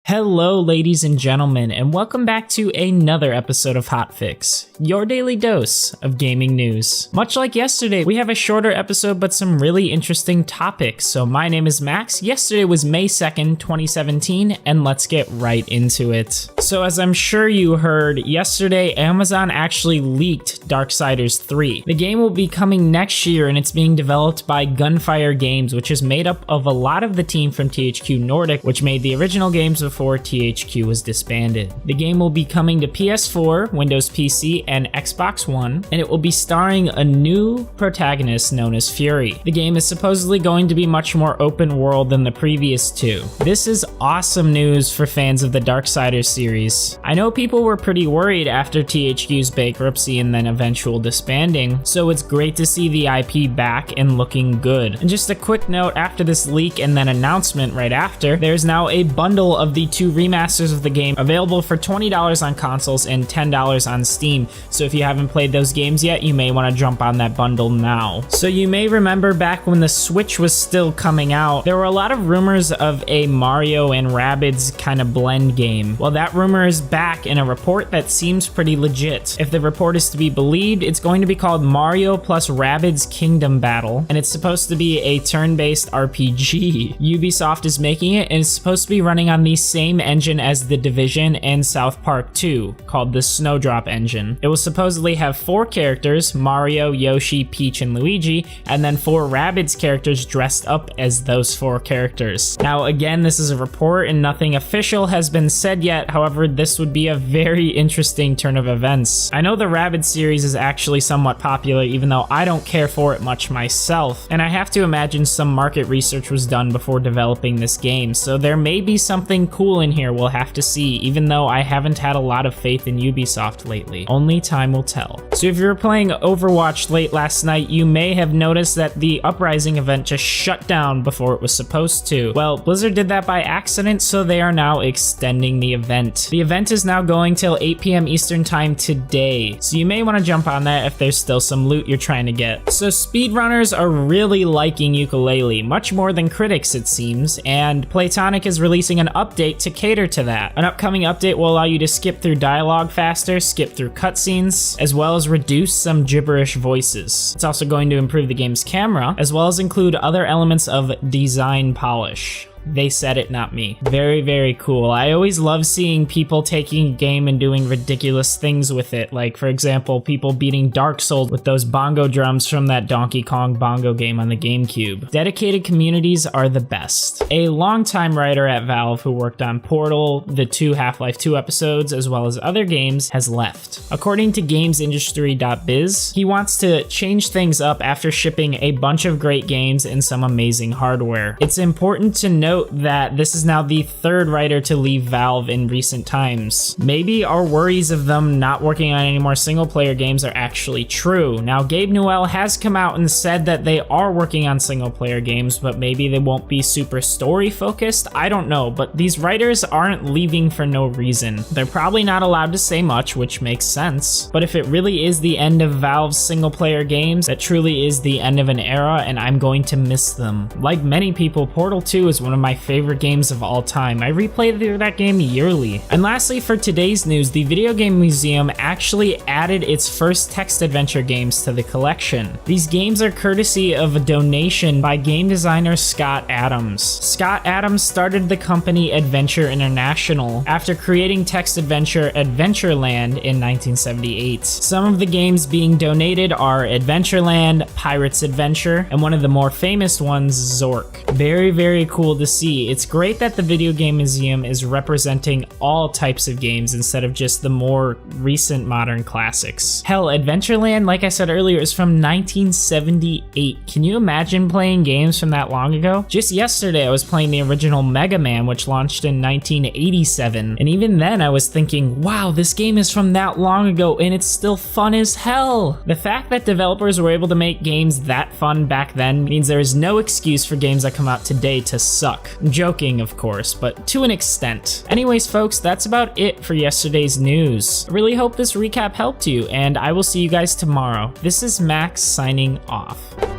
Hello ladies and gentlemen, and welcome back to another episode of Hotfix, your daily dose of gaming news. Much like yesterday, we have a shorter episode but some really interesting topics. So my name is Max, yesterday was May 2nd, 2017, and let's get right into it. So as I'm sure you heard, yesterday Amazon actually leaked Darksiders 3. The game will be coming next year and it's being developed by Gunfire Games, which is made up of a lot of the team from THQ Nordic, which made the original games before THQ was disbanded. The game will be coming to PS4, Windows PC, and Xbox One, and it will be starring a new protagonist known as Fury. The game is supposedly going to be much more open world than the previous two. This is awesome news for fans of the Darksiders series. I know people were pretty worried after THQ's bankruptcy and then eventual disbanding, so it's great to see the IP back and looking good. And just a quick note, after this leak and then announcement right after, there's now a bundle of the two remasters of the game available for $20 on consoles and $10 on Steam. So if you haven't played those games yet, you may want to jump on that bundle now. So you may remember back when the Switch was still coming out, there were a lot of rumors of a Mario and Rabbids kind of blend game. Well, that rumor is back in a report that seems pretty legit. If the report is to be believed, it's going to be called Mario plus Rabbids Kingdom Battle, and it's supposed to be a turn-based RPG. Ubisoft is making it, and it's supposed to be running on the same engine as The Division and South Park 2, called the Snowdrop engine. It will supposedly have 4 characters, Mario, Yoshi, Peach, and Luigi, and then 4 Rabbids characters dressed up as those 4 characters. Now again, this is a report and nothing official has been said yet, however this would be a very interesting turn of events. I know the Rabbids series is actually somewhat popular even though I don't care for it much myself, and I have to imagine some market research was done before developing this game, so there may be something cool in here, we'll have to see, even though I haven't had a lot of faith in Ubisoft lately. Only time will tell. So if you were playing Overwatch late last night, you may have noticed that the Uprising event just shut down before it was supposed to. Well, Blizzard did that by accident, so they are now extending the event. The event is now going till 8 p.m. Eastern time today, so you may want to jump on that if there's still some loot you're trying to get. So speedrunners are really liking Yooka-Laylee, much more than critics it seems, and Playtonic is releasing an update to cater to that. An upcoming update will allow you to skip through dialogue faster, skip through cutscenes, as well as reduce some gibberish voices. It's also going to improve the game's camera, as well as include other elements of design polish. They said it, not me. Very, very cool. I always love seeing people taking a game and doing ridiculous things with it. Like, for example, people beating Dark Souls with those bongo drums from that Donkey Kong bongo game on the GameCube. Dedicated communities are the best. A longtime writer at Valve who worked on Portal, the 2 Half-Life 2 episodes, as well as other games, has left. According to gamesindustry.biz, he wants to change things up after shipping a bunch of great games and some amazing hardware. It's important to note that this is now the 3rd writer to leave Valve in recent times. Maybe our worries of them not working on any more single-player games are actually true. Now, Gabe Newell has come out and said that they are working on single-player games, but maybe they won't be super story-focused. I don't know, but these writers aren't leaving for no reason. They're probably not allowed to say much, which makes sense. But if it really is the end of Valve's single-player games, that truly is the end of an era, and I'm going to miss them. Like many people, Portal 2 is one of my favorite games of all time. I replay that game yearly. And lastly, for today's news, the Video Game Museum actually added its first text adventure games to the collection. These games are courtesy of a donation by game designer Scott Adams. Scott Adams started the company Adventure International after creating text adventure Adventureland in 1978. Some of the games being donated are Adventureland, Pirate's Adventure, and one of the more famous ones, Zork. Very, very cool to see. It's great that the Video Game Museum is representing all types of games instead of just the more recent modern classics. Hell, Adventureland, like I said earlier, is from 1978. Can you imagine playing games from that long ago? Just yesterday I was playing the original Mega Man, which launched in 1987, and even then I was thinking, wow, this game is from that long ago and it's still fun as hell. The fact that developers were able to make games that fun back then means there is no excuse for games that come out today to suck. I'm joking, of course, but to an extent. Anyways, folks, that's about it for yesterday's news. I really hope this recap helped you, and I will see you guys tomorrow. This is Max signing off.